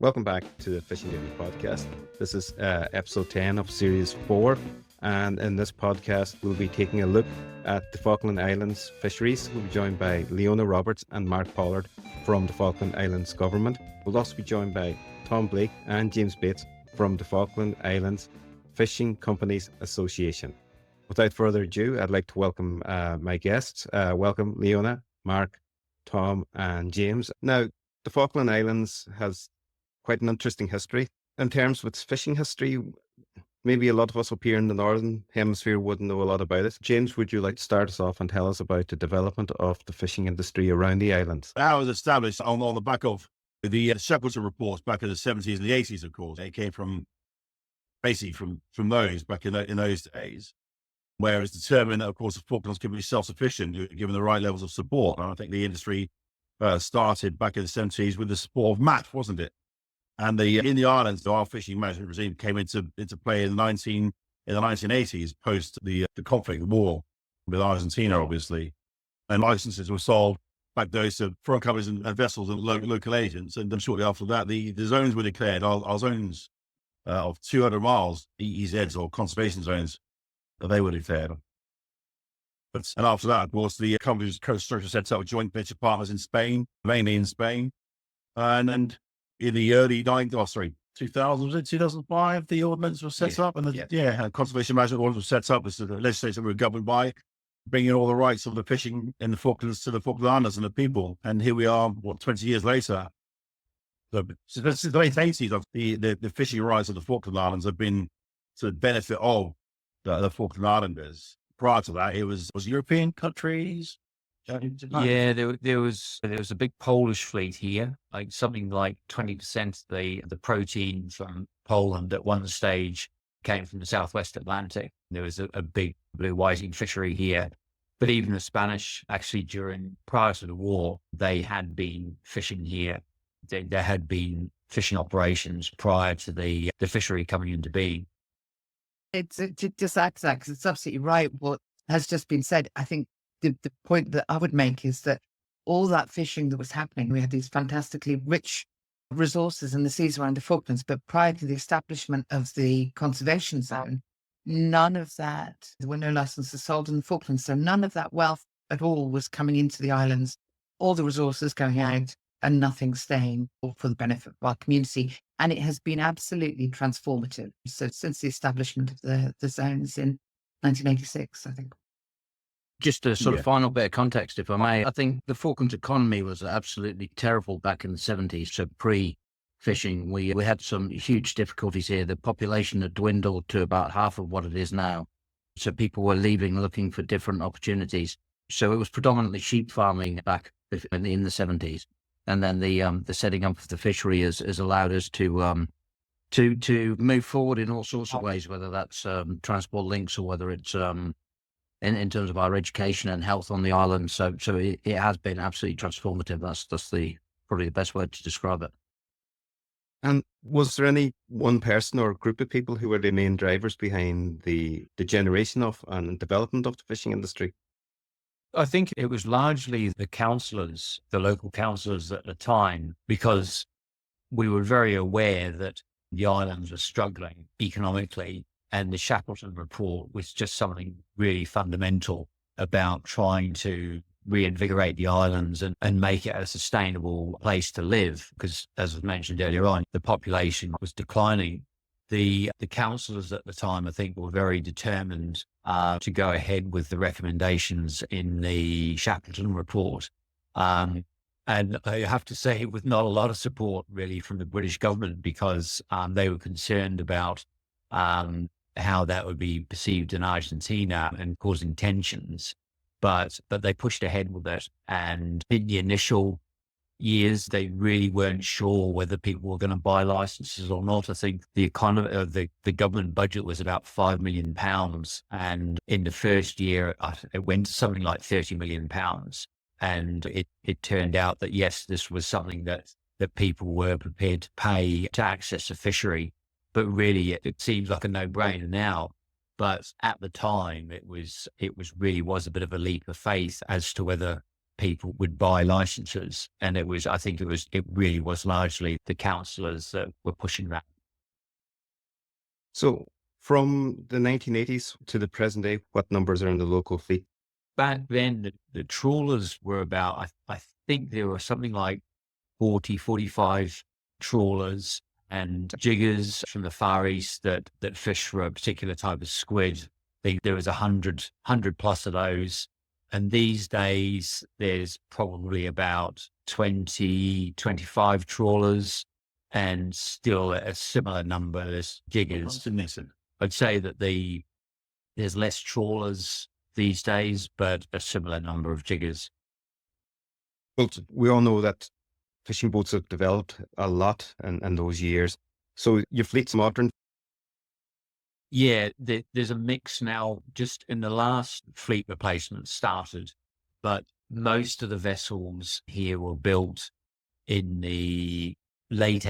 Welcome back to the Fishing Daily Podcast. This is episode 10 of series 4. And in this podcast, we'll be taking a look at the Falkland Islands fisheries. We'll be joined by Leona Roberts and Mark Pollard from the Falkland Islands government. We'll also be joined by Tom Blake and James Bates from the Falkland Islands Fishing Companies Association. Without further ado, I'd like to welcome my guests. Welcome, Leona, Mark, Tom, and James. Now, the Falkland Islands has quite an interesting history. In terms of its fishing history, maybe a lot of us up here in the Northern Hemisphere wouldn't know a lot about it. James, would you like to start us off and tell us about the development of the fishing industry around the islands? That was established on the back of the Shackleton reports back in the 70s and the 80s, of course. They came from basically from those back in those days, where it was determined that, of course, the Falklands could be self-sufficient given the right levels of support. And I think the industry started back in the 70s with the support of MAP, wasn't it? And in the islands, our fishing management regime came into play in the 1980s, post the conflict, the war with Argentina, obviously. And licenses were sold back those to foreign companies and vessels and local agents. And then shortly after that, the zones were declared, our zones of 200 miles, EEZs or conservation zones, that they were declared. And after that, of course, the companies co-structure set up joint venture partners in Spain, mainly in Spain. And in the early 2000, was it 2005, the ordinance was set up, and conservation management ordinance was set up as the legislation we were governed by, bringing all the rights of the fishing in the Falklands to the Falkland Islands and the people. And here we are, 20 years later. So this is the late 80s of the fishing rights of the Falkland Islands have been to the benefit of the Falkland Islanders. Prior to that, it was European countries. Yeah, there was a big Polish fleet here, like something like 20% of the protein from Poland at one stage came from the Southwest Atlantic. There was a big blue whiting fishery here. But even the Spanish, actually prior to the war, they had been fishing here. There had been fishing operations prior to the fishery coming into being. It's just that, because it's absolutely right what has just been said. I think the point that I would make is that all that fishing that was happening, we had these fantastically rich resources in the seas around the Falklands, but prior to the establishment of the conservation zone, none of that, there were no licenses sold in the Falklands, so none of that wealth at all was coming into the islands, all the resources going out and nothing staying for the benefit of our community. And it has been absolutely transformative. So since the establishment of the zones in 1986, I think. Just a sort of final bit of context, if I may. I think the Falklands economy was absolutely terrible back in the 70s. So pre-fishing, we had some huge difficulties here. The population had dwindled to about half of what it is now. So people were leaving, looking for different opportunities. So it was predominantly sheep farming back in the 70s. And then the setting up of the fishery has allowed us to move forward in all sorts of ways, whether that's transport links or whether it's in terms of our education and health on the island. So it has been absolutely transformative. That's probably the best word to describe it. And was there any one person or group of people who were the main drivers behind the generation of and development of the fishing industry? I think it was largely the councillors, the local councillors at the time, because we were very aware that the islands were struggling economically. And the Shackleton report was just something really fundamental about trying to reinvigorate the islands and make it a sustainable place to live. Because as was mentioned earlier on, the population was declining. The councillors at the time, I think, were very determined to go ahead with the recommendations in the Shackleton report. And I have to say, with not a lot of support really from the British government, because they were concerned about how that would be perceived in Argentina and causing tensions. But they pushed ahead with it. And in the initial years, they really weren't sure whether people were going to buy licenses or not. I think the government budget was about £5 million. And in the first year, it went to something like £30 million. And it turned out that, yes, this was something that people were prepared to pay to access a fishery. But really, it seems like a no-brainer now. But at the time, it was a bit of a leap of faith as to whether people would buy licenses. And it really was largely the councillors that were pushing that. So from the 1980s to the present day, what numbers are in the local fleet? Back then, the trawlers were about, I think there were something like 40, 45 trawlers and jiggers from the Far East that fish for a particular type of squid. There was 100 plus of those. And these days, there's probably about 20, 25 trawlers and still a similar number as jiggers. I'd say that there's less trawlers these days, but a similar number of jiggers. Well, we all know that fishing boats have developed a lot in those years. So your fleet's modern. Yeah, there's a mix now. Just in the last fleet replacement started, but most of the vessels here were built in the mid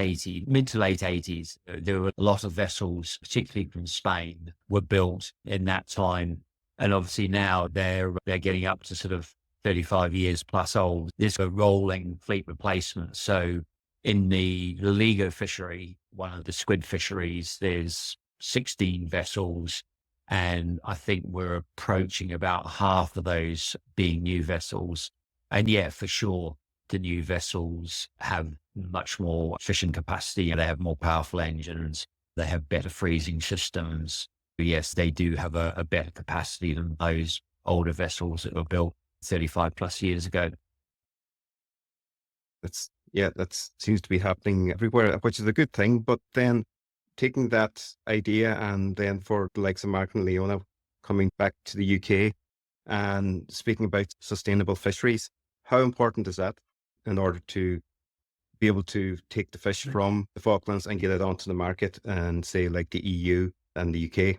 to late 80s. There were a lot of vessels, particularly from Spain, were built in that time. And obviously now they're getting up to sort of 35 years plus old. There's a rolling fleet replacement. So in the Loligo fishery, one of the squid fisheries, there's 16 vessels. And I think we're approaching about half of those being new vessels. And yeah, for sure, the new vessels have much more fishing capacity. They have more powerful engines. They have better freezing systems. Yes, they do have a better capacity than those older vessels that were built 35 plus years ago. That seems to be happening everywhere, which is a good thing. But then taking that idea and then for the likes of Mark and Leona coming back to the UK and speaking about sustainable fisheries, how important is that in order to be able to take the fish from the Falklands and get it onto the market and say like the EU and the UK?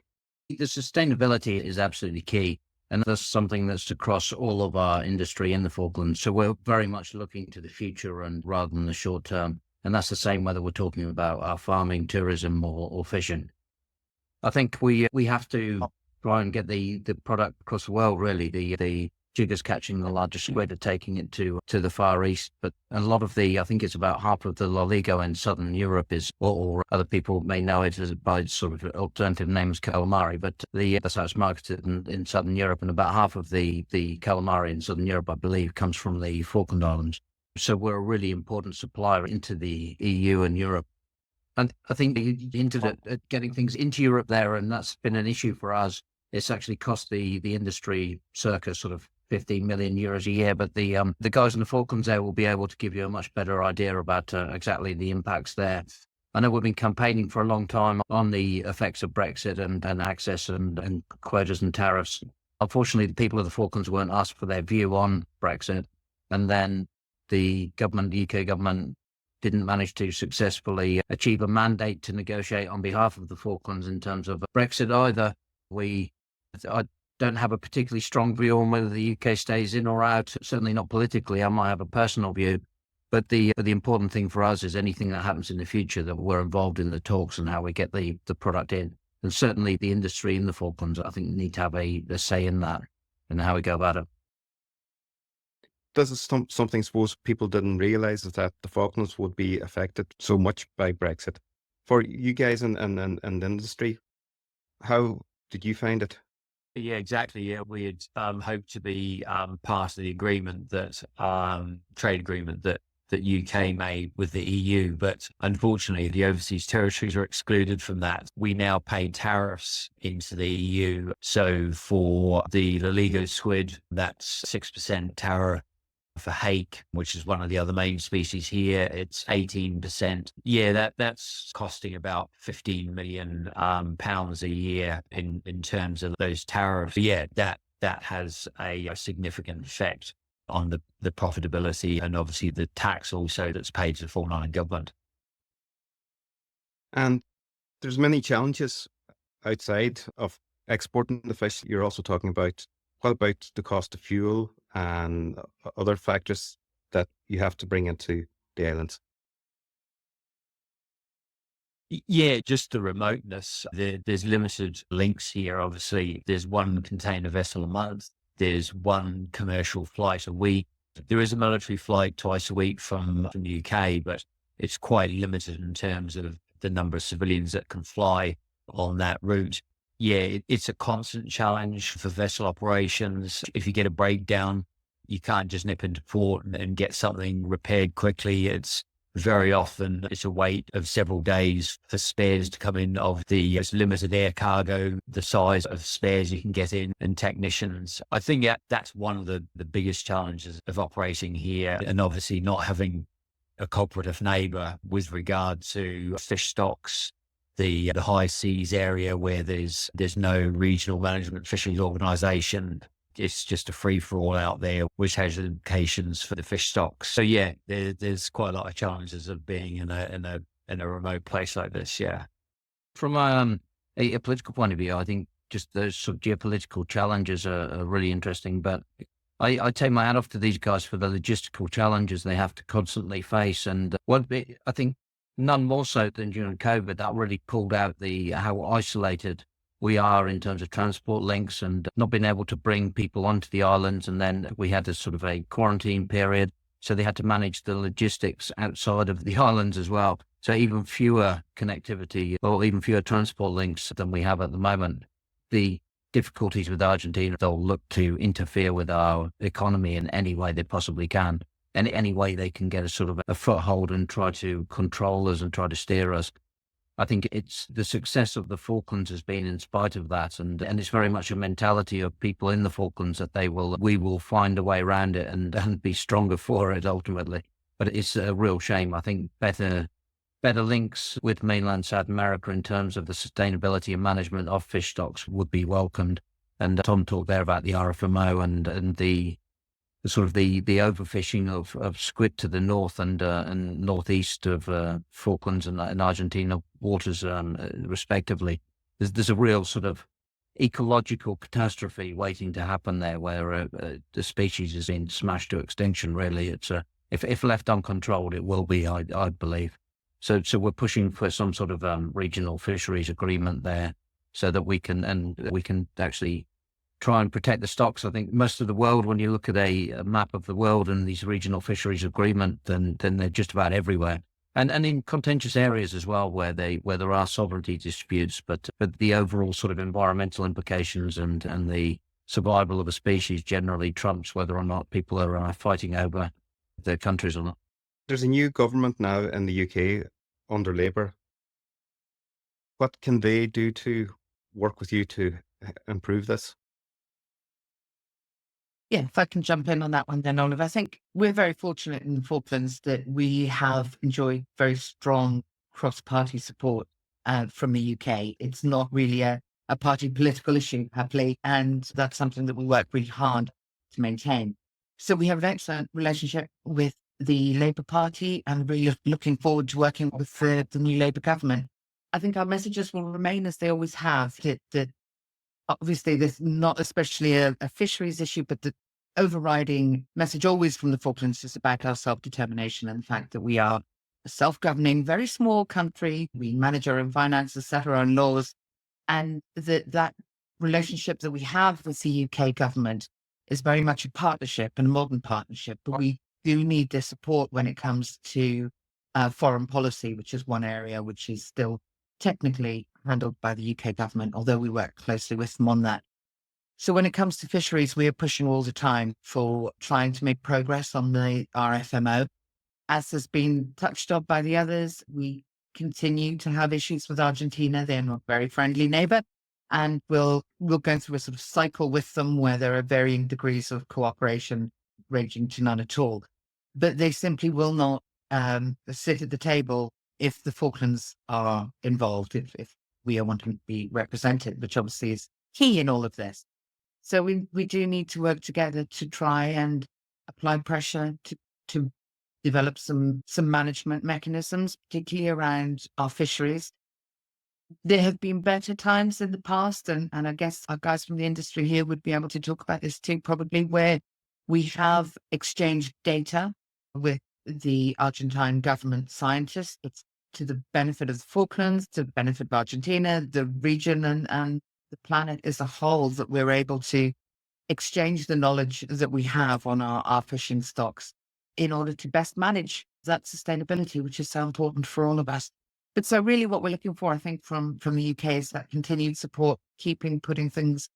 The sustainability is absolutely key. And that's something that's across all of our industry in the Falklands. So we're very much looking to the future and rather than the short term. And that's the same whether we're talking about our farming, tourism or fishing. I think we have to try and get the product across the world, really. The jiggers catching the largest squid are taking it to the Far East. But a lot of I think it's about half of the Loligo in Southern Europe is, or other people may know it as by sort of alternative names, calamari, but that's how it's marketed in Southern Europe. And about half of the calamari in Southern Europe, I believe, comes from the Falkland Islands. So we're a really important supplier into the EU and Europe. And I think getting things into Europe there, and that's been an issue for us. It's actually cost the industry circa sort of 15 million euros a year, but the guys in the Falklands there will be able to give you a much better idea about exactly the impacts there. I know we've been campaigning for a long time on the effects of Brexit and access and quotas and tariffs. Unfortunately, the people of the Falklands weren't asked for their view on Brexit, and then the UK government didn't manage to successfully achieve a mandate to negotiate on behalf of the Falklands in terms of Brexit either. I don't have a particularly strong view on whether the UK stays in or out, certainly not politically. I might have a personal view. But the important thing for us is anything that happens in the future that we're involved in the talks and how we get the product in. And certainly the industry in the Falklands, I think, need to have a say in that and how we go about it. This is something suppose people didn't realize is that the Falklands would be affected so much by Brexit. For you guys in the industry, how did you find it? Yeah, exactly. Yeah, we had hoped to be part of the agreement that trade agreement that UK made with the EU, but unfortunately the overseas territories are excluded from that. We now pay tariffs into the EU. So for the Loligo squid, that's 6% tariff. For hake, which is one of the other main species here, it's 18%. Yeah, that's costing about 15 million pounds a year in terms of those tariffs. Yeah, that has a significant effect on the profitability and obviously the tax also that's paid to the Falkland Island government. And there's many challenges outside of exporting the fish. You're also talking about, what about the cost of fuel and other factors that you have to bring into the islands? Yeah, just the remoteness. There's limited links here, obviously. There's one container vessel a month. There's one commercial flight a week. There is a military flight twice a week from the UK, but it's quite limited in terms of the number of civilians that can fly on that route. Yeah, it's a constant challenge for vessel operations. If you get a breakdown, you can't just nip into port and get something repaired quickly. It's very often it's a wait of several days for spares to come in of the limited air cargo, the size of spares you can get in, and technicians. I think that's one of the biggest challenges of operating here, and obviously not having a cooperative neighbour with regard to fish stocks. The high seas area where there's no regional management fisheries organisation. It's just a free-for-all out there, which has implications for the fish stocks. So yeah, there's quite a lot of challenges of being in a remote place like this. Yeah. From a political point of view, I think just those sort of geopolitical challenges are really interesting. But I take my hat off to these guys for the logistical challenges they have to constantly face. And I think none more so than during COVID, that really pulled out how isolated we are in terms of transport links and not being able to bring people onto the islands. And then we had a sort of a quarantine period. So they had to manage the logistics outside of the islands as well. So even fewer connectivity or even fewer transport links than we have at the moment. The difficulties with Argentina, they'll look to interfere with our economy in any way they possibly can. And any way they can get a sort of a foothold and try to control us and try to steer us. I think it's the success of the Falklands has been in spite of that. And it's very much a mentality of people in the Falklands that we will find a way around it and be stronger for it ultimately. But it's a real shame. I think better links with mainland South America in terms of the sustainability and management of fish stocks would be welcomed. And Tom talked there about the RFMO and the sort of the overfishing of squid to the north and northeast of Falklands and Argentina waters, respectively. There's a real sort of ecological catastrophe waiting to happen there, where the species is being smashed to extinction. Really, it's if left uncontrolled, it will be. I believe. So we're pushing for some sort of regional fisheries agreement there, so that we can actually try and protect the stocks. I think most of the world, when you look at a map of the world and these regional fisheries agreement, then they're just about everywhere. And in contentious areas as well, where there are sovereignty disputes, but the overall sort of environmental implications and the survival of a species generally trumps whether or not people are fighting over their countries or not. There's a new government now in the UK under Labour. What can they do to work with you to improve this? Yeah, if I can jump in on that one then, Oliver. I think we're very fortunate in the Falklands that we have enjoyed very strong cross-party support from the UK. It's not really a party political issue, happily, and that's something that we work really hard to maintain. So we have an excellent relationship with the Labour Party and really looking forward to working with the new Labour government. I think our messages will remain as they always have, that obviously, there's not especially a fisheries issue, but the overriding message always from the Falklands is about our self-determination and the fact that we are a self-governing, very small country. We manage our own finances, set our own laws, and that relationship that we have with the UK government is very much a partnership and a modern partnership. But we do need their support when it comes to foreign policy, which is one area which is still technically handled by the UK government, although we work closely with them on that. So when it comes to fisheries, we are pushing all the time for trying to make progress on the RFMO. As has been touched on by the others, we continue to have issues with Argentina. They're not a very friendly neighbor, and we'll go through a sort of cycle with them where there are varying degrees of cooperation, ranging to none at all. But they simply will not sit at the table if the Falklands are involved, if we are wanting to be represented, which obviously is key in all of this. So we do need to work together to try and apply pressure to develop some management mechanisms, particularly around our fisheries. There have been better times in the past, and I guess our guys from the industry here would be able to talk about this too, probably, where we have exchanged data with the Argentine government scientists. It's to the benefit of the Falklands, to the benefit of Argentina, the region, and the planet as a whole, that we're able to exchange the knowledge that we have on our fishing stocks in order to best manage that sustainability, which is so important for all of us. But so really what we're looking for, I think, from the UK is that continued support, putting things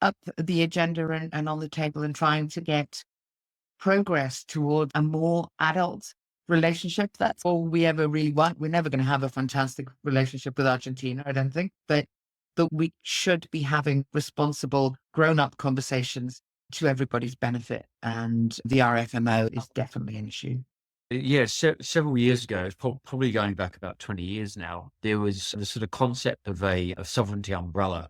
up the agenda and on the table and trying to get progress toward a more adult relationship. That's all we ever really want. We're never going to have a fantastic relationship with Argentina, I don't think, but we should be having responsible, grown-up conversations to everybody's benefit. And the RFMO is definitely an issue. Yeah, several years ago, it's probably going back about 20 years now, there was the sort of concept of a sovereignty umbrella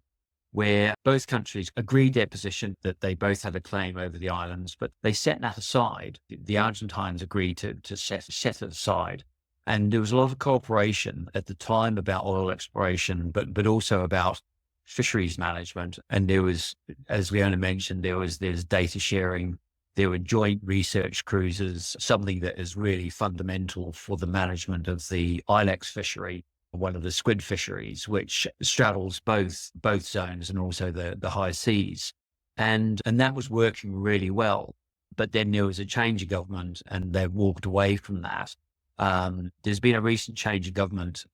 where both countries agreed their position that they both had a claim over the islands, but they set that aside. The Argentines agreed to set it aside. And there was a lot of cooperation at the time about oil exploration, but also about fisheries management. And there was, as Leona mentioned, there's data sharing. There were joint research cruises, something that is really fundamental for the management of the Ilex fishery, one of the squid fisheries, which straddles both zones and also the high seas. And that was working really well. But then there was a change of government and they walked away from that. There's been a recent change of government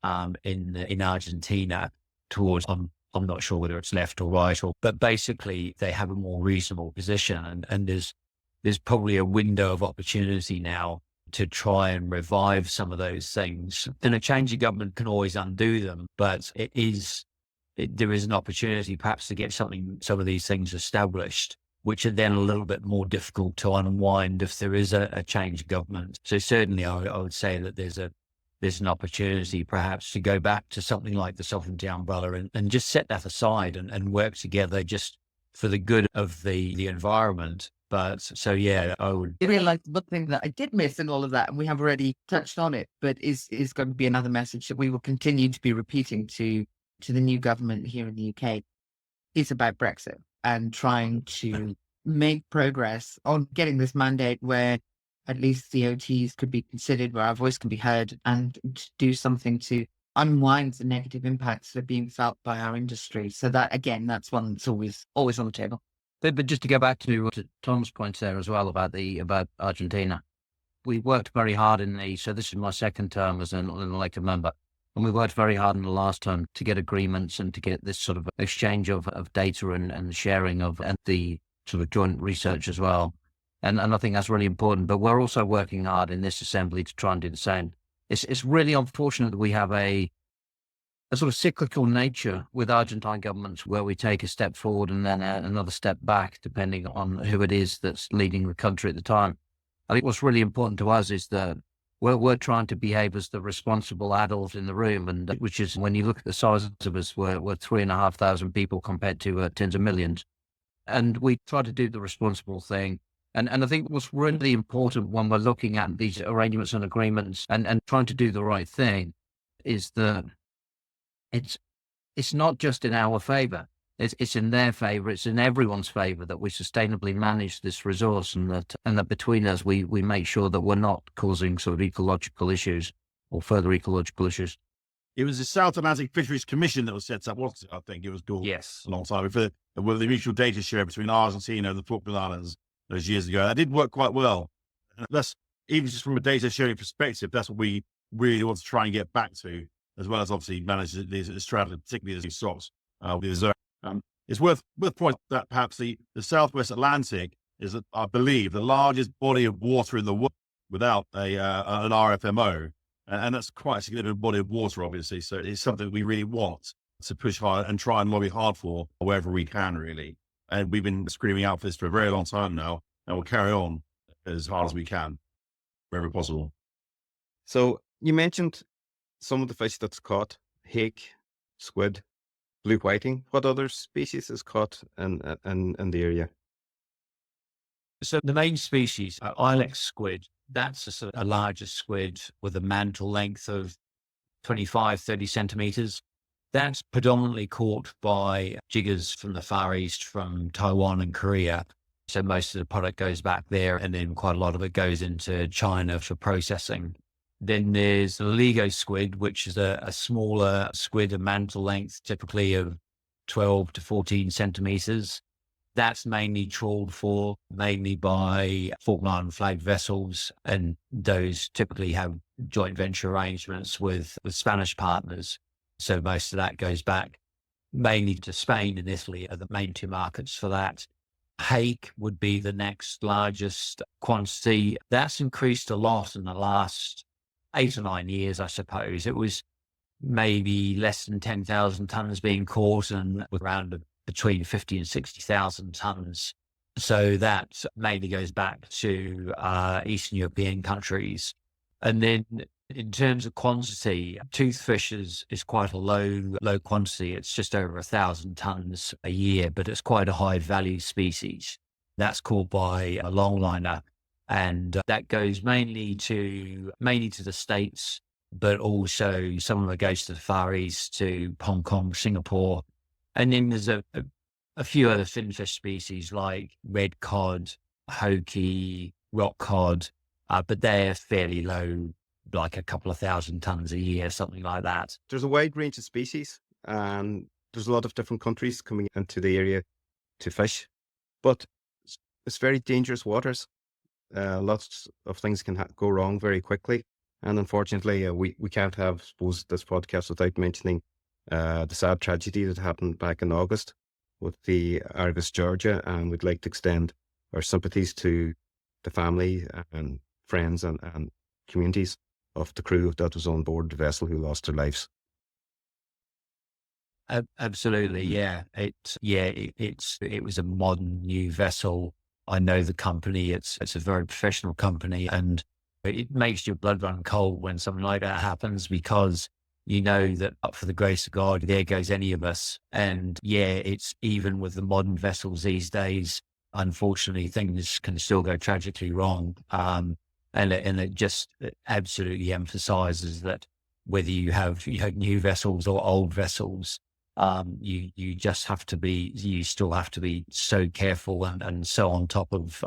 in Argentina towards, I'm not sure whether it's left or right, but basically they have a more reasonable position. And there's probably a window of opportunity now to try and revive some of those things. And a change of government can always undo them, but there is an opportunity perhaps to get some of these things established, which are then a little bit more difficult to unwind if there is a change of government. So certainly I would say that there's an opportunity perhaps to go back to something like the sovereignty umbrella and just set that aside and work together just for the good of the environment. But so, yeah, I would. I realize one thing that I did miss in all of that, and we have already touched on it, but is going to be another message that we will continue to be repeating to the new government here in the UK, is about Brexit and trying to make progress on getting this mandate where at least the OTs could be considered, where our voice can be heard, and to do something to unwind the negative impacts that are being felt by our industry. So that, again, that's one that's always on the table. But just to go back to Tom's points there as well about Argentina, we worked very hard so this is my second term as an elected member, and we worked very hard in the last term to get agreements and to get this sort of exchange of data and sharing and the sort of joint research as well. And I think that's really important. But we're also working hard in this assembly to try and do the same. It's really unfortunate that we have a sort of cyclical nature with Argentine governments where we take a step forward and then another step back, depending on who it is that's leading the country at the time. I think what's really important to us is that we're trying to behave as the responsible adult in the room, and which is, when you look at the size of us, we're 3,500 people compared to tens of millions. And we try to do the responsible thing. And I think what's really important when we're looking at these arrangements and agreements and trying to do the right thing is that it's not just in our favor. It's in their favor. It's in everyone's favor that we sustainably manage this resource, and that between us we make sure that we're not causing sort of ecological issues or further ecological issues. It was the South Atlantic Fisheries Commission that was set up, wasn't it? I think it was called. Yes. A long time with the mutual data share between Argentina and the Falkland Islands those years ago. That did work quite well. And that's, even just from a data sharing perspective, that's what we really want to try and get back to, as well as obviously manage these strategies, particularly these stocks with the zone. It's worth pointing that perhaps the Southwest Atlantic is, I believe, the largest body of water in the world without an RFMO. And that's quite a significant body of water, obviously. So it's something we really want to push hard and try and lobby hard for wherever we can, really. And we've been screaming out for this for a very long time now, and we'll carry on as hard as we can, wherever possible. So you mentioned some of the fish that's caught: hake, squid, blue whiting. What other species is caught in the area? So the main species, Ilex squid, that's a larger squid with a mantle length of 25, 30 centimeters. That's predominantly caught by jiggers from the Far East, from Taiwan and Korea. So most of the product goes back there, and then quite a lot of it goes into China for processing. Then there's the Lego squid, which is a smaller squid, a mantle length typically of 12 to 14 centimeters. That's mainly trawled for, mainly by Falkland Island flagged vessels, and those typically have joint venture arrangements with Spanish partners. So most of that goes back mainly to Spain and Italy are the main two markets for that. Hake would be the next largest quantity. That's increased a lot in the last 8 or 9 years, I suppose. It was maybe less than 10,000 tons being caught and with around between 50 and 60,000 tons. So that mainly goes back to Eastern European countries. And then in terms of quantity, toothfish is quite a low quantity. It's just over 1,000 tons a year, but it's quite a high value species. That's caught by a longliner, and that goes mainly to the States, but also some of it goes to the Far East, to Hong Kong, Singapore. And then there's a few other finfish species like red cod, hokey, rock cod, but they're fairly low, like a couple of 1,000 tons a year, something like that. There's a wide range of species, and there's a lot of different countries coming into the area to fish, but it's very dangerous waters. Lots of things can go wrong very quickly. And unfortunately, we can't have, I suppose, this podcast without mentioning the sad tragedy that happened back in August with the Argus Georgia. And we'd like to extend our sympathies to the family and friends and communities of the crew that was on board the vessel who lost their lives. Absolutely, yeah. It was a modern new vessel. I know the company. It's a very professional company, and it makes your blood run cold when something like that happens, because you know that up for the grace of God, there goes any of us. And yeah, it's even with the modern vessels these days, unfortunately, things can still go tragically wrong. And it just absolutely emphasizes that whether you have new vessels or old vessels, you still have to be so careful and so on top of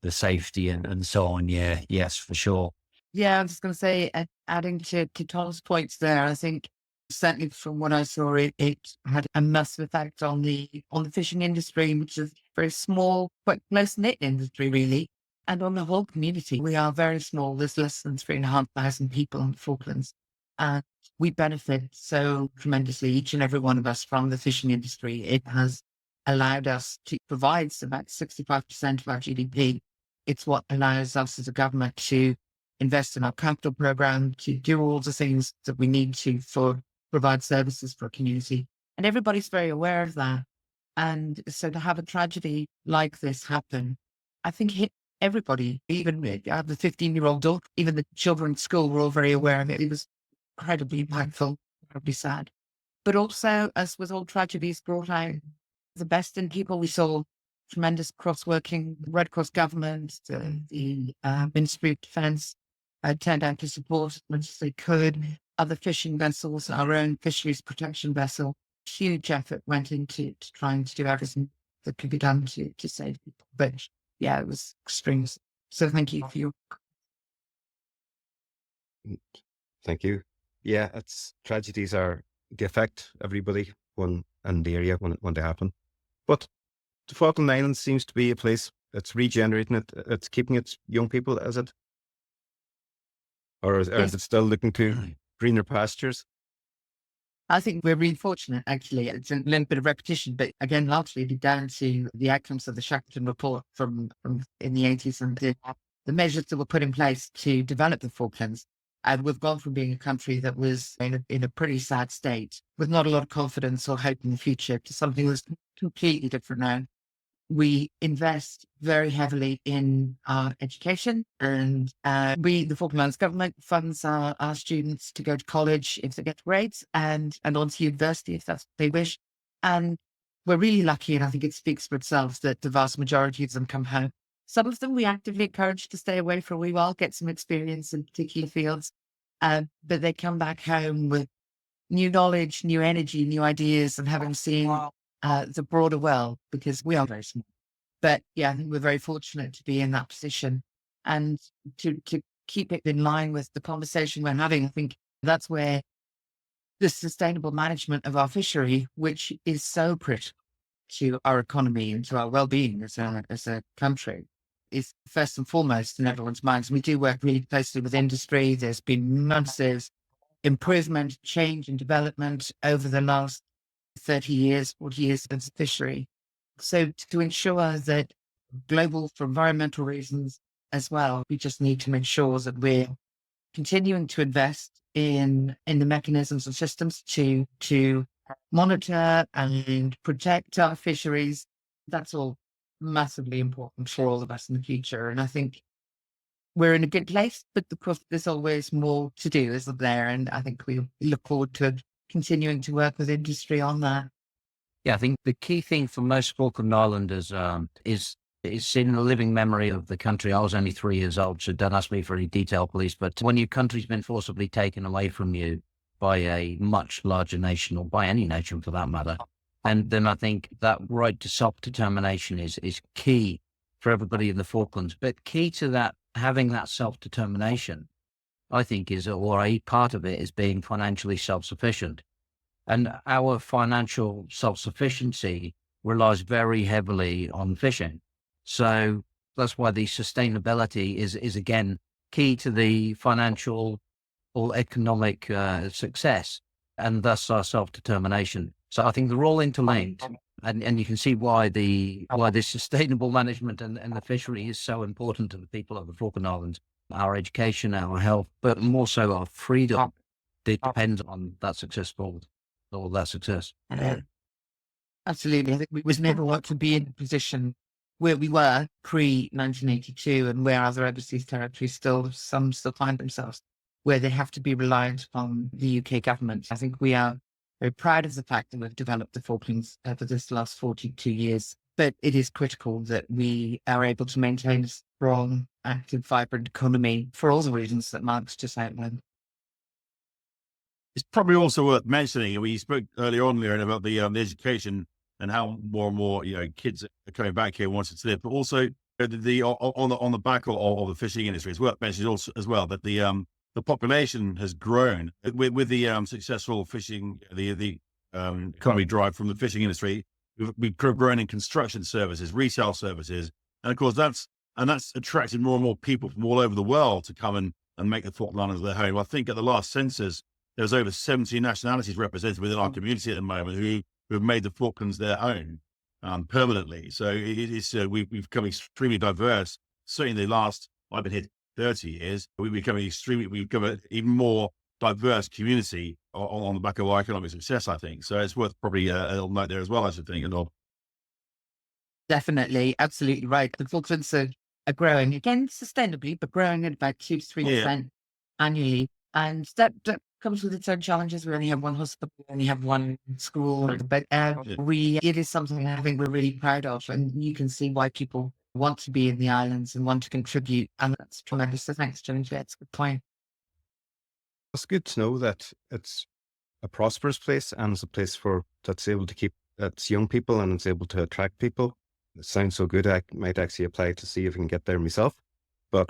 the safety and so on. Yeah, yes, for sure. Yeah, I was going to say, adding to Tom's points there, I think certainly from what I saw, it had a massive effect on the fishing industry, which is a very small, quite close-knit industry, really, and on the whole community. We are very small. There's less than 3,500 people in the Falklands, and we benefit so tremendously, each and every one of us, from the fishing industry. It has allowed us to provide about 65% of our GDP. It's what allows us as a government to invest in our capital program, to do all the things that we need to provide services for a community. And everybody's very aware of that. And so to have a tragedy like this happen, I think hit everybody. Even I have a 15-year-old daughter, even the children at school were all very aware of it. It was incredibly impactful, incredibly sad. But also, as with all tragedies, brought out the best in people. We saw tremendous cross-working, Red Cross government, the Ministry of Defence, turned out to support as much as they could. Other fishing vessels, our own fisheries protection vessel, huge effort went into trying to do everything that could be done to save people. But yeah, it was extreme. So thank you for your. Thank you. Yeah, tragedies they affect everybody in the area when they happen. But the Falkland Islands seems to be a place that's regenerating it. It's keeping its young people, is it? Or is it still looking to greener pastures? I think we're really fortunate, actually. It's a little bit of repetition, but again, largely down to the outcomes of the Shackleton report from in the 80s and the measures that were put in place to develop the Falklands. And we've gone from being a country that was in a pretty sad state, with not a lot of confidence or hope in the future, to something that's completely different now. We invest very heavily in our education, and the Falkland Islands government funds our students to go to college if they get grades, and on to university if that's what they wish. And we're really lucky, and I think it speaks for itself, that the vast majority of them come home. Some of them we actively encourage to stay away for a wee while, get some experience in particular fields, but they come back home with new knowledge, new energy, new ideas, and having seen the broader world, because we are very small. But yeah, I think we're very fortunate to be in that position, and to keep it in line with the conversation we're having. I think that's where the sustainable management of our fishery, which is so critical, to our economy and to our well-being as a country is first and foremost in everyone's minds. We do work really closely with industry. There's been massive improvement, change and development over the last 30 years, 40 years of the fishery. So to ensure that global, for environmental reasons as well, we just need to make sure that we're continuing to invest in the mechanisms and systems to monitor and protect our fisheries. That's all massively important for all of us in the future. And I think we're in a good place, but of course there's always more to do, isn't there? And I think we look forward to continuing to work with industry on that. Yeah, I think the key thing for most Falkland Islanders is in the living memory of the country. I was only 3 years old, so don't ask me for any detail, please. But when your country's been forcibly taken away from you by a much larger nation, or by any nation for that matter, and then I think that right to self-determination is key for everybody in the Falklands. But key to that, having that self-determination, I think or a part of it is being financially self-sufficient. And our financial self-sufficiency relies very heavily on fishing. So that's why the sustainability is again key to the financial or economic success, and thus our self-determination. So I think they're all interlinked, and you can see why this sustainable management and the fishery is so important to the people of the Falkland Islands. Our education, our health, but more so our freedom, it depends on that success. Absolutely. I think we was never want to be in a position where we were pre-1982 and where other overseas territories some still find themselves, where they have to be reliant on the UK government. I think we are very proud of the fact that we've developed the Falklands over this last 42 years, but it is critical that we are able to maintain a strong, active, vibrant economy for all the reasons that Mark's just outlined. It's probably also worth mentioning, we spoke earlier on, Leona, about the education and how more and more kids are coming back here wanting to live, but also on the back of the fishing industry. It's worth mentioning also as well that the population has grown with the successful fishing, the economy drive from the fishing industry. We've grown in construction services, resale services, and of course that's attracted more and more people from all over the world to come and make the Falkland Islands their home. I think at the last census, there's over 70 nationalities represented within our community at the moment who have made the Falklands their own permanently. So we've become extremely diverse. Certainly the last, I've been here 30 years, we've become an even more diverse community on the back of our economic success, I think. So it's worth probably a little note there as well, I should think. Definitely. Absolutely right. The Falklands are growing, again, sustainably, but growing at about 2 to 3% annually. And that comes with its own challenges. We only have one hospital, we only have one school, but it is something I think we're really proud of. And you can see why people want to be in the islands and want to contribute. And that's tremendous. So thanks, James. Yeah, it's a good point. It's good to know that it's a prosperous place and it's a place that's able to keep its young people and it's able to attract people. It sounds so good. I might actually apply to see if I can get there myself, but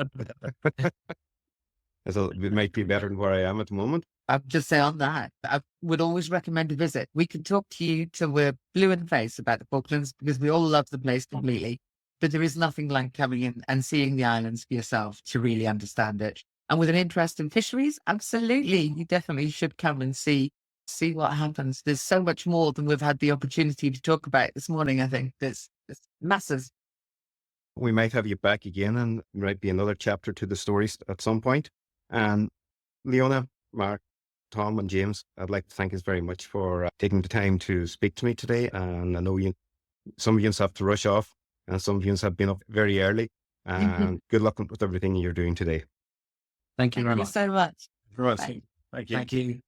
it might be better than where I am at the moment. I'll just say on that, I would always recommend a visit. We could talk to you till we're blue in the face about the Falklands because we all love the place completely. But there is nothing like coming in and seeing the islands for yourself to really understand it. And with an interest in fisheries, absolutely, you definitely should come and see what happens. There's so much more than we've had the opportunity to talk about this morning. I think there's massive. We might have you back again and might be another chapter to the stories at some point. And Leona, Mark, Tom and James, I'd like to thank you very much for taking the time to speak to me today. And I know some of you have to rush off and some of you have been up very early. And good luck with everything you're doing today. Thank you very much. Thank you so much. Right. Thank you. Thank you.